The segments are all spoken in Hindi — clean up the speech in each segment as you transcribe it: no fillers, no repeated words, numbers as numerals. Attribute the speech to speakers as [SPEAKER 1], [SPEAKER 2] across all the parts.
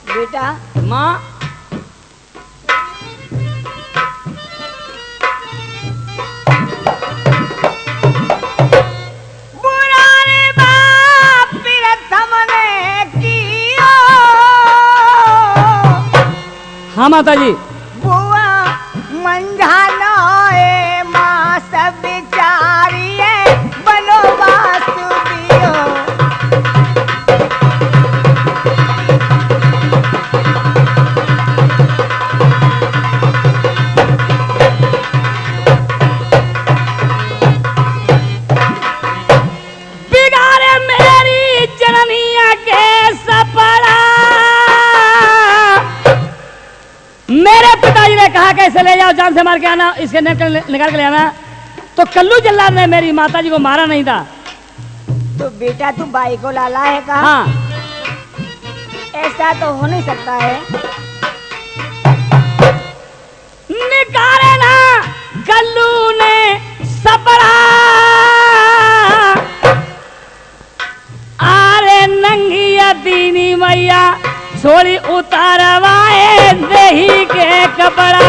[SPEAKER 1] बेटा
[SPEAKER 2] माँ
[SPEAKER 1] पुराने बाप प्रथम ने कियो।
[SPEAKER 2] हाँ माता जी।
[SPEAKER 1] बुआ मंझाना ए माँ सब बिचारिए बनो वासुदियो।
[SPEAKER 2] बिगाड़े मेरी जननिया के सपना। मेरे पिताजी ने कहा कि इसे ले जाओ, जान से मार के आना, इसके निकाल के ले आना। तो कल्लू जल्लाद ने मेरी माताजी को मारा नहीं था।
[SPEAKER 1] तो बेटा तू बाई को लाला है कहा?
[SPEAKER 2] हाँ
[SPEAKER 1] ऐसा तो हो नहीं सकता है।
[SPEAKER 2] निकाले ना कल्लू ने सपड़ा। आरे नंगिया दीनी मैया छोड़ी उतारवाए दही के कपड़ा।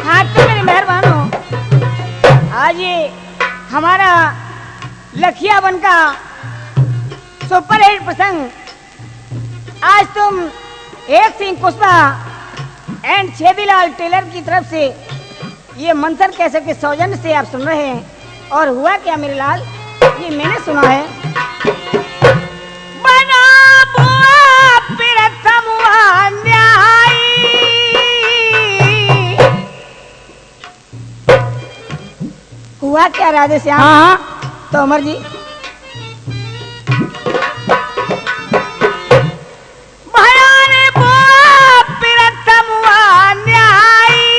[SPEAKER 1] हाँ तो मेरे मेहरबान हो, आज ये हमारा लखिया बन का सुपरहिट प्रसंग, आज तुम एक सिंह कुशवा एंड छेदीलाल टेलर की तरफ से ये मंथन कैसे के सौजन्य से आप सुन रहे हैं। और हुआ क्या मेरे लाल, ये मैंने सुना है। बना बुआ प्रथम अन्यायी। हुआ क्या राधे श्याम?
[SPEAKER 2] हाँ
[SPEAKER 1] तो अमर जी भयाने बुआ प्रथम अन्यायी।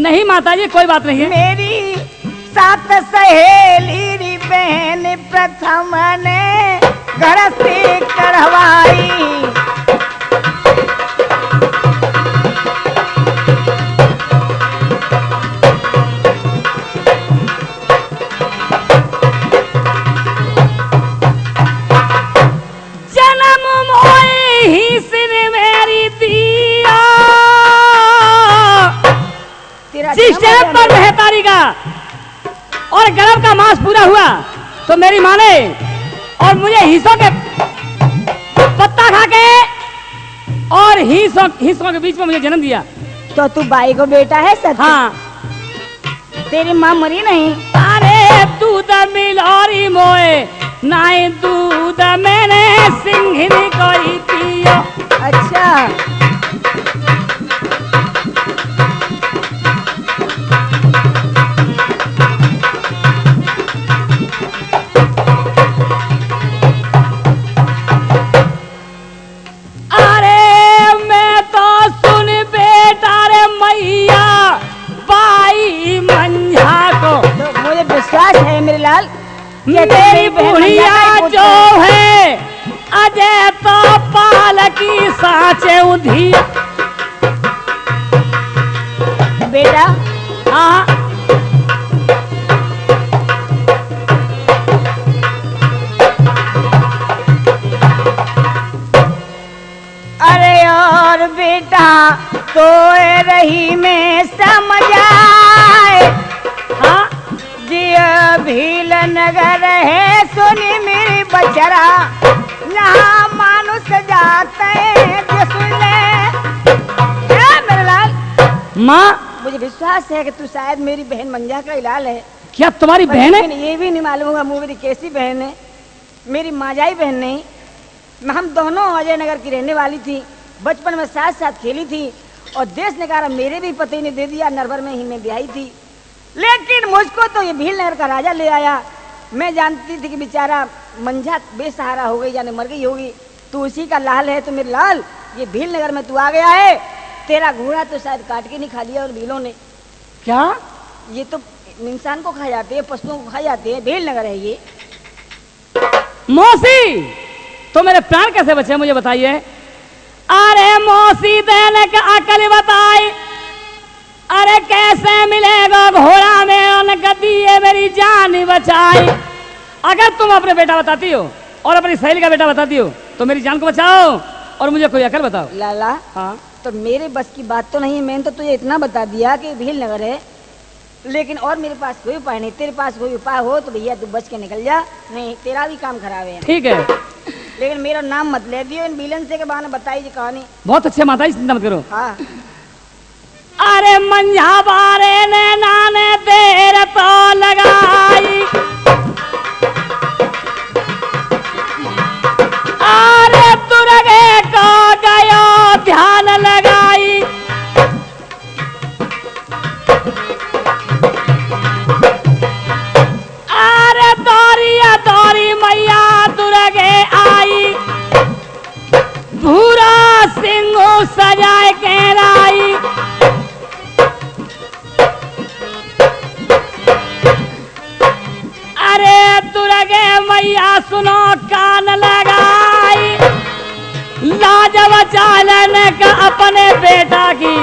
[SPEAKER 2] नहीं माता जी कोई बात नहीं है।
[SPEAKER 1] मेरी सात सहेली री बहन प्रथम ने घर से करवाई।
[SPEAKER 2] जन्म मोए ही सिर मेरी दिया।
[SPEAKER 1] तेरा
[SPEAKER 2] जिस टाइम पर महतारी का और गर्भ का मांस पूरा हुआ तो मेरी माँ ने और मुझे हिस्सों के पत्ता खा के और हिस्सों के बीच में मुझे जन्म दिया।
[SPEAKER 1] तो तू बाई को बेटा है सच?
[SPEAKER 2] हाँ
[SPEAKER 1] तेरी माँ मरी नहीं?
[SPEAKER 2] अरे दूध मिलोरी मोए नाई दूध मैंने सिंघनी कोई पियो।
[SPEAKER 1] अच्छा विश्वास है मेरे लाल,
[SPEAKER 2] मेरी बुढ़िया जो है अजय तो पाल की साँचे उधिया।
[SPEAKER 1] बेटा
[SPEAKER 2] हाँ
[SPEAKER 1] अरे और बेटा तो रही में समझ आए।
[SPEAKER 2] हाँ
[SPEAKER 1] जिया भील नगर है सुनी मेरी बचरा, यहाँ मानुष जाते हैं सुन ले। मेरे लाल
[SPEAKER 2] माँ
[SPEAKER 1] मुझे विश्वास है कि तू शायद मेरी बहन मंजा का इलाल है।
[SPEAKER 2] क्या तुम्हारी बहन है?
[SPEAKER 1] लेकिन ये भी नहीं मालूम होगा मेरी कैसी बहन है। मेरी माजाई बहन नहीं, हम दोनों अजय नगर की रहने वाली थी, बचपन में साथ साथ खेली थी और देश निकारा मेरे भी पति ने दे दिया, नरवर में ही मैं ब्याही थी। लेकिन मुझको तो ये भील नगर का राजा ले आया। मैं जानती थी कि बेचारा मंझा बेसहारा हो गई, यानी मर गई होगी, तू उसी का लाल है। तो मेरे लाल ये भील नगर में तू आ गया है, तेरा घोड़ा तो शायद काट के नहीं खा लिया और भीलों ने।
[SPEAKER 2] क्या?
[SPEAKER 1] ये तो इंसान को खा जाते हैं, पशुओं को खा जाते हैं, भील नगर है ये।
[SPEAKER 2] मौसी तो मेरे प्राण कैसे बचे मुझे बताइए। अरे मौसी देने का अकल बताई, तूने मेरी जान बचाई। अगर तुम अपने बेटा बताती हो और अपनी सहेली का बेटा बताती हो तो मेरी जान को बचाओ और मुझे कोई अकल बताओ।
[SPEAKER 1] लाला
[SPEAKER 2] हाँ
[SPEAKER 1] तो मेरे बस की बात तो नहीं है, मैंने तो तुझे इतना बता दिया कि भील नगर है, लेकिन और मेरे पास कोई उपाय नहीं। तेरे पास कोई उपाय हो तो भैया तू बच के निकल जा, नहीं तेरा भी काम खराब है।
[SPEAKER 2] ठीक है,
[SPEAKER 1] लेकिन मेरा नाम मत ले दियो इन विलन से के बहाने बताई जी कहानी।
[SPEAKER 2] बहुत अच्छे माता जी, चिंता मत करो।
[SPEAKER 1] हाँ
[SPEAKER 2] अरे मंझा बारे ने नाने तेरे तो लगाई, अरे तुरगे को गयो ध्यान लगाई। अरे दौरिया दौरी मैया तुरगे आई, भूरा सिंह सजाए के लाई। अरे तुरगे मैया सुनो कान लगाई, लाज बचा लेने का अपने बेटा की,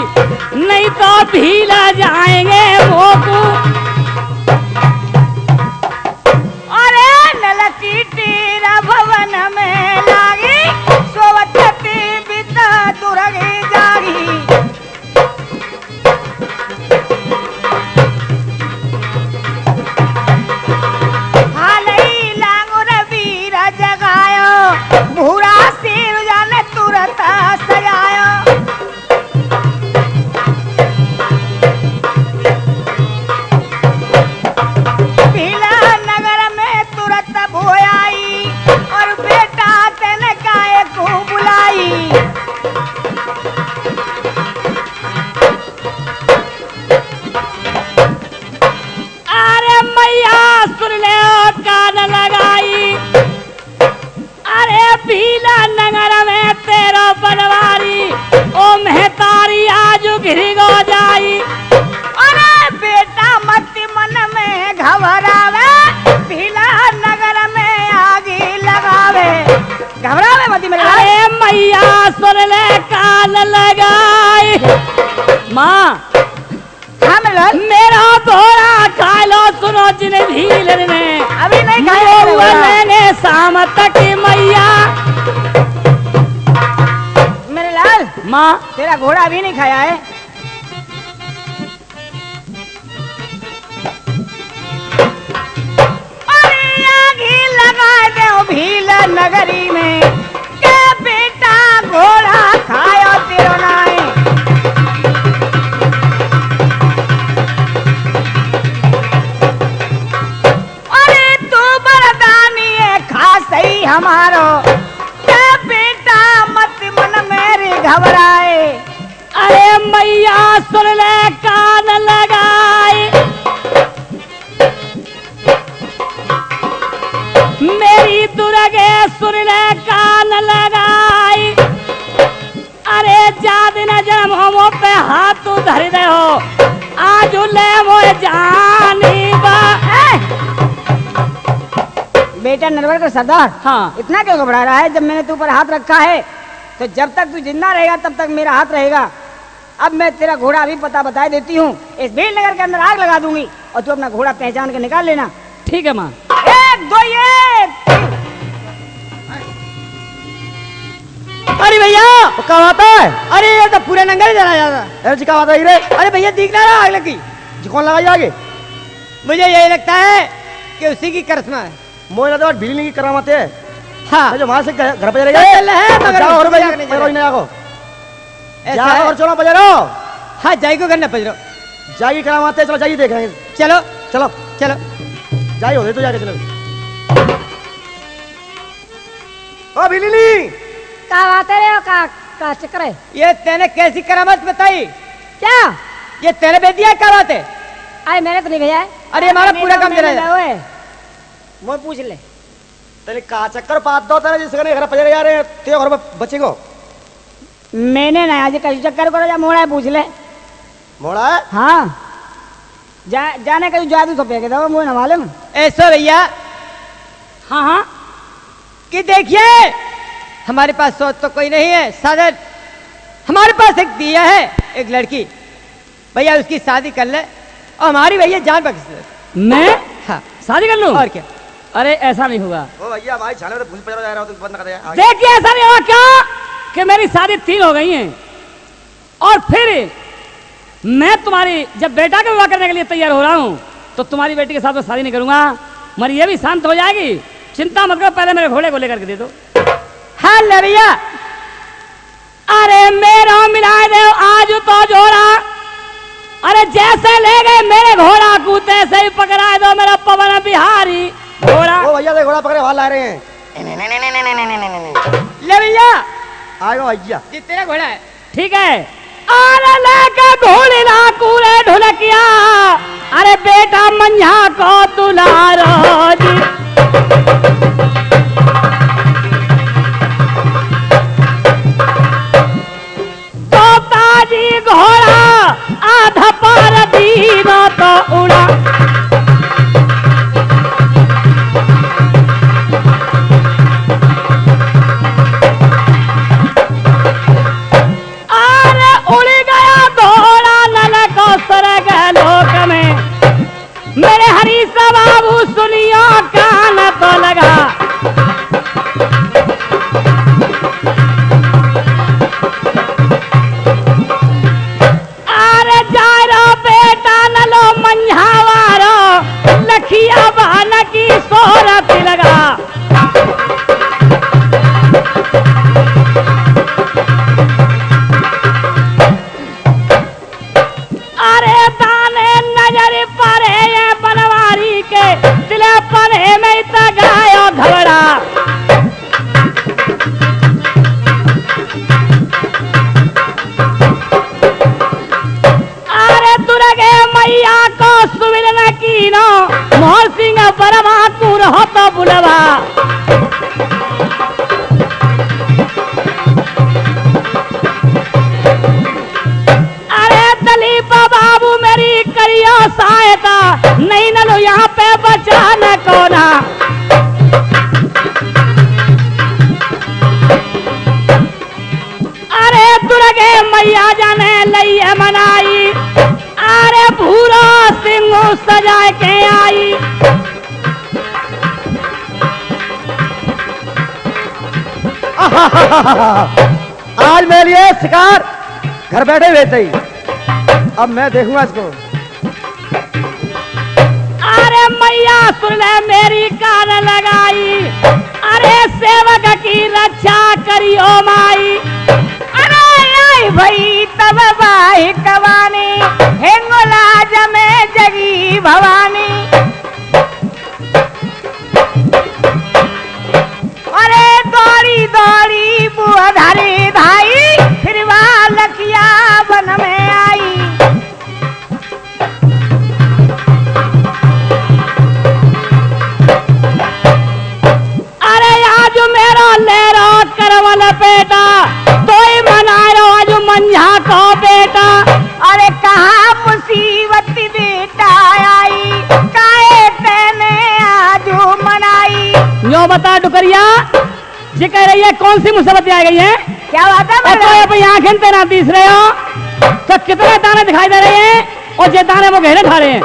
[SPEAKER 2] नहीं तो भीला जाएंगे मोकू।
[SPEAKER 1] अरे नलकी तेरा भवन में लागी, सोवती बिता तुरगी जागी। हालई लांगुर वीर जगायो, भूरा सिर जाने तुरत सजायो। भीला नगर में तुरत भोयाई, और बेटा तेने काहे को बुलाई।
[SPEAKER 2] अरे मैया सुन ले ओ कान लगाई, अरे भीला नगर में तेरा बनवारी, ओ महतारी आज घिरी गो जाई।
[SPEAKER 1] अरे बेटा मत मन में घबरावे, भीला नगर में आगी लगावे। घबरावे मत मेरे लाल।
[SPEAKER 2] अरे मैया सुन ले कान लगाई। माँ
[SPEAKER 1] हाँ मेरे लाल,
[SPEAKER 2] मेरा भोरा खा लो, सुनो जिन भील ने
[SPEAKER 1] अभी नहीं खाया
[SPEAKER 2] मैंने शाम तक मैया।
[SPEAKER 1] मेरे लाल,
[SPEAKER 2] माँ
[SPEAKER 1] तेरा घोड़ा अभी नहीं खाया है। अरे आगी लगा दो भील नगरी में, के बेटा घोड़ा खाया तेरो नाई। अरे तू बरदानी है खास ही हमारो, के बेटा मत मन मेरे घबराए।
[SPEAKER 2] अरे मैया सुन ले कान लगाए, मेरी दुर्गे सुन ले कान लगाई। अरे जाद न जन्म हो पे हाथ तू धर दे हो, आज ले मोए जानी बा।
[SPEAKER 1] बेटा नरवर का सरदार,
[SPEAKER 2] हाँ
[SPEAKER 1] इतना क्यों घबरा रहा है? जब मैंने तू पर हाथ रखा है तो जब तक तू जिंदा रहेगा तब तक मेरा हाथ रहेगा। अब मैं तेरा घोड़ा अभी पता बता देती हूँ, इस भील नगर के अंदर आग लगा दूंगी और तू अपना घोड़ा पहचान के निकाल लेना।
[SPEAKER 2] ठीक है माँ।
[SPEAKER 1] 1 2 1।
[SPEAKER 3] अरे भैया
[SPEAKER 4] क्या बात है?
[SPEAKER 3] अरे ये तो पूरे नंगे चला जाता।
[SPEAKER 4] अरे जी क्या बात है रे?
[SPEAKER 3] अरे भैया दिख ना रहा आग लगी।
[SPEAKER 4] जी कौन लगाई आगे?
[SPEAKER 3] मुझे यही लगता है कि उसी की करिश्मा है।
[SPEAKER 4] मोह लगा बिजली की करामत है।
[SPEAKER 3] हाँ
[SPEAKER 4] जो वहां से घर पे चले
[SPEAKER 3] चल
[SPEAKER 4] गए
[SPEAKER 3] है मगर
[SPEAKER 4] जाओ और भाई
[SPEAKER 3] नहीं चला।
[SPEAKER 4] नहीं आगो
[SPEAKER 3] ऐसा
[SPEAKER 4] जाओ
[SPEAKER 3] है।
[SPEAKER 4] और चलो बजारो
[SPEAKER 3] हाँ जाई को करना पड़ रहा।
[SPEAKER 4] जागी करामत है। चलो जाइए देख रहे हैं।
[SPEAKER 3] चलो
[SPEAKER 4] चलो
[SPEAKER 3] चलो
[SPEAKER 4] जाइए हो तो जाके चलो। ओ बिजली
[SPEAKER 1] का बात है रे? का चक्कर है?
[SPEAKER 3] ये तेने कैसी करामत बताई?
[SPEAKER 1] क्या?
[SPEAKER 3] ये तेने भेज दिया क्या बात है?
[SPEAKER 1] अरे मैंने तो नहीं भेजा है।
[SPEAKER 3] अरे हमारा पूरा काम चला
[SPEAKER 1] है। वो पूछ ले।
[SPEAKER 4] तेरे का चक्कर पात दो तेरे जिसके घर पे जा रहे हैं ते घर में बच्चे को
[SPEAKER 1] मैंने ना आज कहीं चक्कर करो, जा मोड़ा है पूछ ले।
[SPEAKER 4] मोड़ा है।
[SPEAKER 1] हाँ जाने का जादू तो फेंके था मुझे न मालूम।
[SPEAKER 3] ऐसा भैया
[SPEAKER 2] हाँ हाँ
[SPEAKER 3] कि देखिए हमारे पास सोच तो कोई नहीं है साधन। हमारे पास एक दिया है, एक लड़की। भैया उसकी शादी कर ले और हमारी भैया जान बख्श दे।
[SPEAKER 2] मैं
[SPEAKER 3] हाँ
[SPEAKER 2] शादी कर लूं?
[SPEAKER 3] और क्या?
[SPEAKER 2] अरे ऐसा नहीं होगा।
[SPEAKER 4] ओ भैया हमारी छाने में तो भूल पड़ा जा रहा हो तो बंद कर दे यार।
[SPEAKER 2] देखिए ऐसा नहीं होगा क्या कि मेरी शादी 3 हो गई है और फिर मैं तुम्हारी जब बेटा का विवाह करने के लिए तैयार हो रहा हूं तो तुम्हारी बेटी के साथ मैं शादी नहीं करूंगा। मगर ये भी शांत हो जाएगी, चिंता मत करो, पहले मेरे घोड़े को लेकर के दे दो।
[SPEAKER 3] हाँ ले भैया।
[SPEAKER 2] अरे मेरा मिलाए दे आज तो जोड़ा, अरे जैसे ले गए मेरे घोड़ा को तैसे ही पकड़ा दो मेरा पवन बिहारी घोड़ा।
[SPEAKER 4] ओ भैया देख घोड़ा पकड़े हाल ला रहे हैं।
[SPEAKER 3] ले भैया
[SPEAKER 4] आयो भैया
[SPEAKER 3] ये तेरा घोड़ा है।
[SPEAKER 2] ठीक है। अरे लेके घोड़ी ना कूड़े ढुलकिया, अरे बेटा मंझा को दुलारो जी। जी घोड़ा आधा पार दीना तो उड़ा। अरे उड़ गया घोड़ा नल को सरग लोक में, मेरे हरी सा बाबू सुनियो कान तो लगा। लखिया बहन की सोरत लगा। अरे दाने नजर पड़े ये बनवारी के दिले पड़े में गायो घबरा। अरे दुर्गे मैया को सुमिरन कीनो, मोहर सिंह बरमा तू रहो तो बुलवा। अरे दलीप बाबू मेरी करियो सहायता, नहीं नलो यहाँ पे बचाने को ना। अरे दुर्गे मैया जाने लइए मनाई, अरे भूरा सिंह सजा के आई।
[SPEAKER 4] आज मेरे लिए शिकार घर बैठे वैसे ही, अब मैं देखूंगा इसको।
[SPEAKER 2] अरे मैया सुन ले मेरी कान लगाई, अरे सेवक की रक्षा करियो माई।
[SPEAKER 1] अरे आई भाई तब बाही कवानी, हेंगोला जमे जगी भवानी। अरे दौड़ी दौड़ी बुआ धारी धाई, फिर वह लखिया बन में आई।
[SPEAKER 2] अरे आज मेरा लेरो करवल बेटा, तो ही मना रो आज मंझा को बेटा।
[SPEAKER 1] अरे कहा मुसीबत बेटा आई, काहे तेने आजू मनाई।
[SPEAKER 2] यो बता डुकरिया जी कह रही है कौन सी मुसीबत आ गई है?
[SPEAKER 1] क्या बात है
[SPEAKER 2] और तो अपनी आंखें तेना तीस रहे हो तो कितने दाने दिखाई दे रहे हैं और ये दाने वो गहरे खा रहे हैं।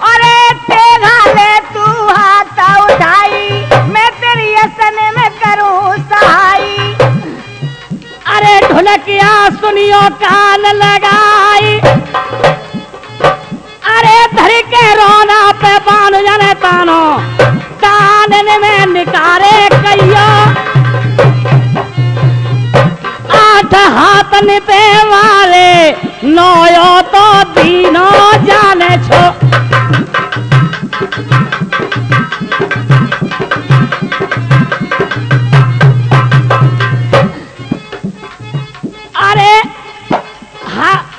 [SPEAKER 1] अरे तेरा ले तू हाथ उठाई, मैं तेरी असन में करूं सहाई।
[SPEAKER 2] अरे ढोलकिया सुनियो कान लगाई, अरे धर के रोना पे बांध जाने तानो, कान में निकारे कहियो। 8 हाथ निपे वाले नौयो तो दीनो जाने छो। अरे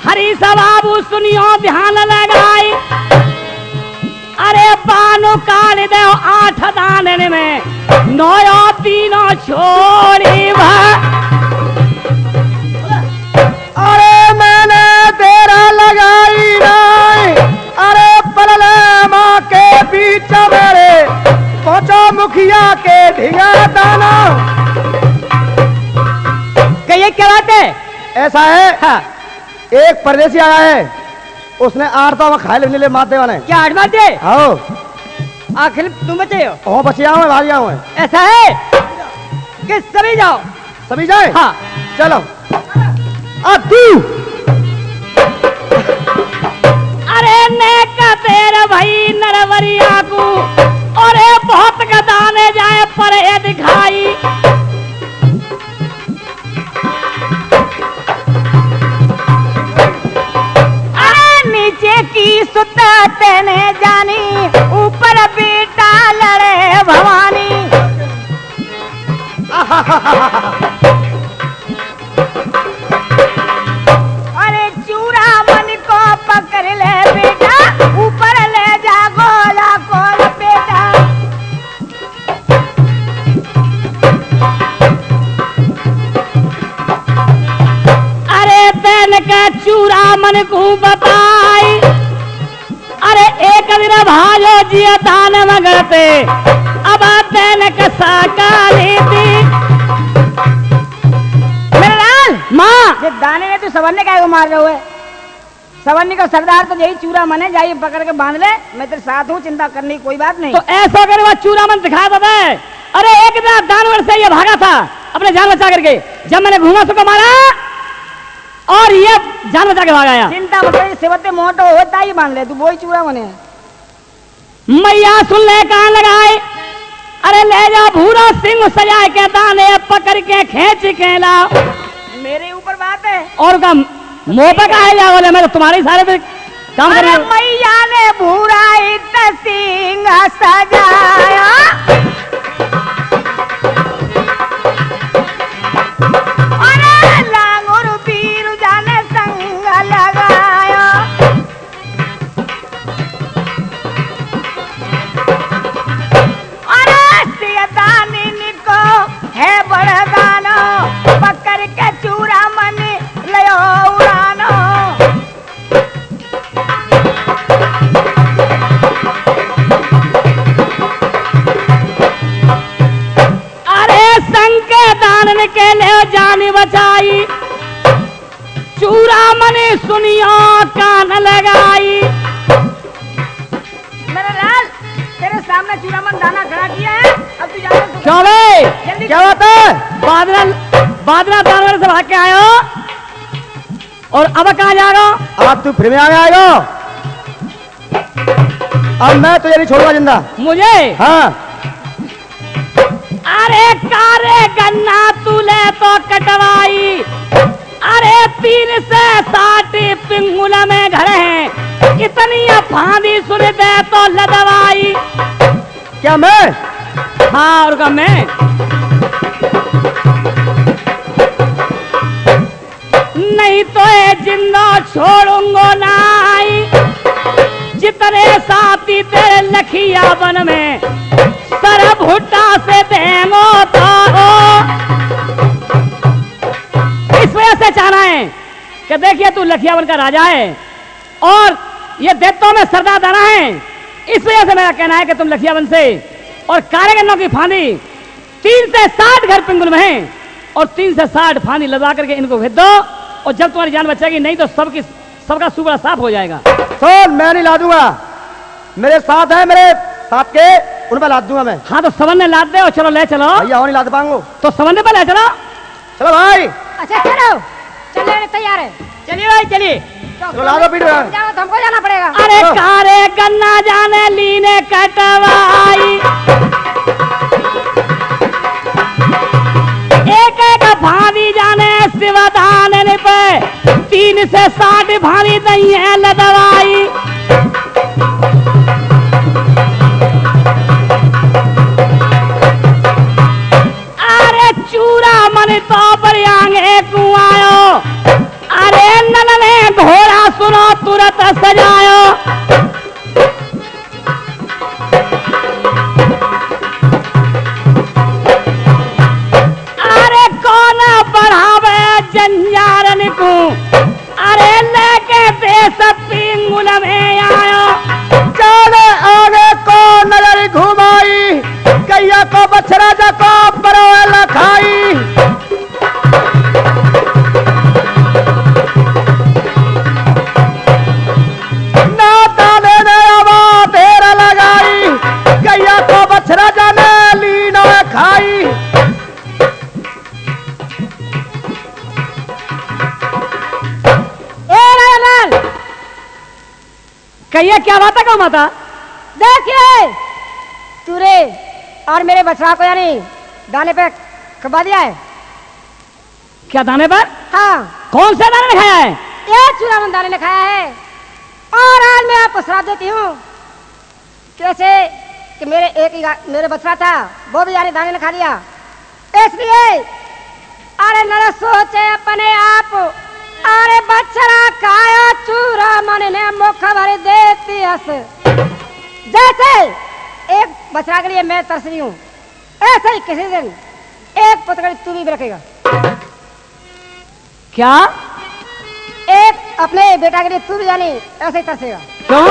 [SPEAKER 2] हरी बाबू सुनियो ध्यान लगाई, अरे बानो काट दे 8 दाने में, 9 तीनों छोड़ी भा।
[SPEAKER 4] अरे मैंने तेरा लगाई नहीं, अरे पलले माँ के बीच मेरे पहुंचो मुखिया के ढिंगा दाना।
[SPEAKER 3] कहिए क्या बात है?
[SPEAKER 4] ऐसा है
[SPEAKER 3] हाँ।
[SPEAKER 4] एक परदेसी आया है, उसने आड़ता वहाँ खाए लेने ले मारते वाले
[SPEAKER 3] क्या आठ मारते?
[SPEAKER 4] आओ
[SPEAKER 3] आखिर तुम बचे हो?
[SPEAKER 4] ओ बचिया हूँ भाग जाऊँ
[SPEAKER 3] ऐसा है कि सभी जाओ।
[SPEAKER 4] सभी जाए
[SPEAKER 3] हाँ
[SPEAKER 4] चलो अब तू
[SPEAKER 2] अरे नेक तेरा भाई नरवरिया को और बहुत गदाने जाए पर ये दिखाई अरे नीचे की सुता तेने जानी ऊपर बेटा लड़े भवानी अरे चूड़ा मन को पकड़ ले बेटा ऊपर ले जा गोला को बेटा अरे तेन का चूड़ा मन को बताई अरे एक दिन भाजो जिया दान मगते अब तेन का साकाली थी माँ
[SPEAKER 1] ये दाने ने तो सवरने का मार रहे हुए सवरनी का सरदार तो यही चूड़ा मने जाइए पकड़ के बांध ले मैं तेरे साथ हूँ चिंता करने की कोई बात नहीं।
[SPEAKER 2] तो ऐसा करे वह चूड़ा मन दिखा देता है। अरे एक दिन दानवर से ये भागा था अपने जान बचा करके जब मैंने घूमा उसको मारा और ये जान बचा के भागा।
[SPEAKER 1] चिंता मत कर सेवते मोटो होता ही बांध ले तू वही चूड़ा मने
[SPEAKER 2] मैया सुन ले कान लगाए अरे ले जा भूरा सिंह सजाए के दाने पकड़ के खींच के ला
[SPEAKER 1] मेरे ऊपर बात है
[SPEAKER 2] और का मुंह पे कहा जा बोले मैं तो तुम्हारे सारे पे काम कर रहा हूं।
[SPEAKER 1] मैया ने भूरा सिंह सजाया अरे लांगुर पीर जाने संग लगाया अरे सियदानी को है बड़ा गाना पकड़ के चूड़ा मन लयो उड़ानो
[SPEAKER 2] अरे संके दान के ले जान बचाई चूड़ा मने सुनियो कान लगाई
[SPEAKER 1] मेरा लाल तेरे सामने चूड़ा मन दाना खड़ा किया है अब तू जाने तो
[SPEAKER 2] चले क्या बात है बादला बादला दानवर से भाग के आयो और अब कहाँ जा रहा हो?
[SPEAKER 4] अब तू फिर में आएगा अब मैं तो ये नहीं छोड़ूंगा जिंदा
[SPEAKER 2] मुझे
[SPEAKER 4] हाँ
[SPEAKER 2] अरे कारे गन्ना तूले तो कटवाई अरे 3 से 60 पिंगुल में घर है इतनी फांदी सुन दे तो लदवाई
[SPEAKER 4] क्या मैं
[SPEAKER 2] हाँ और का मैं नहीं तो ये जिंदा छोड़ूंगो नाई जितने साथी तेरे लखिया बन में सर भुट्टा से देंगो तो इस वजह से चाहना है कि देखिए तू लखियावन का राजा है और ये देवताओं में सरदार दाना है इस वजह से मेरा कहना है कि तुम लखियावन से और कारेगन्नों की फांदी 3 से 60 घर पिंगुल में है और 3 से 60 फांदी लगा करके इनको भेज दो और जब तुम्हारी जान बचेगी नहीं तो सबका सुबह साफ हो जाएगा।
[SPEAKER 4] सुन मैं नहीं ला दूंगा मेरे साथ है मेरे साथ के उन पर लाद दूंगा मैं।
[SPEAKER 2] हाँ तो समन्ने लाद दे और चलो ले चलो
[SPEAKER 4] भैया नहीं लाद पाऊंगा
[SPEAKER 2] तो समन्ने पर ले चलो
[SPEAKER 4] चलो भाई
[SPEAKER 1] अच्छा चलो चलने तैयार है
[SPEAKER 3] चलिए भाई चलिए
[SPEAKER 4] चलो ला दो पीठ में।
[SPEAKER 1] जाओ तो हमको जाना पड़ेगा
[SPEAKER 2] अरे कारे गन्ना जाने लीने कटवाई एक एक भाभी जाने शिवदान पे 3 से 60 भारी नहीं है लदवाई अरे चूड़ा मन तो बरियांगे कुआयो अरे ननने घोड़ा सुनो तुरंत सजायो अरे कौन बढ़ावे जंजारन को अरे लेके देश पिंगुल में आयो
[SPEAKER 4] चले आगे को नजर घुमाई कैया को बछड़ा जा को बरोला खाई
[SPEAKER 2] कहिए क्या बात है, कहो माता।
[SPEAKER 1] देखिए तूरे और मेरे बछड़ा को यानी दाने पे खबा दिया है।
[SPEAKER 2] क्या दाने पर?
[SPEAKER 1] हाँ,
[SPEAKER 2] कौन से दाने ने खाया है?
[SPEAKER 1] ये चूड़ामन दाने ने खाया है। और आज मैं आपको श्राप देती हूँ, कैसे कि मेरे बछड़ा था, वो भी यानी दाने ने खा लिया। इसलिए अरे न सोचे अपने आप, अरे बछड़ा खाया चूड़ामन ने मुख भर देती हंस। जैसे एक बछड़ा के लिए मैं तरस रही हूँ, ऐसे ही किसी दिन एक पुतगड़ी तू भी रखेगा।
[SPEAKER 2] क्या?
[SPEAKER 1] एक अपने बेटा के लिए तू भी जानी ऐसे ही तरसेगा।
[SPEAKER 2] क्यों?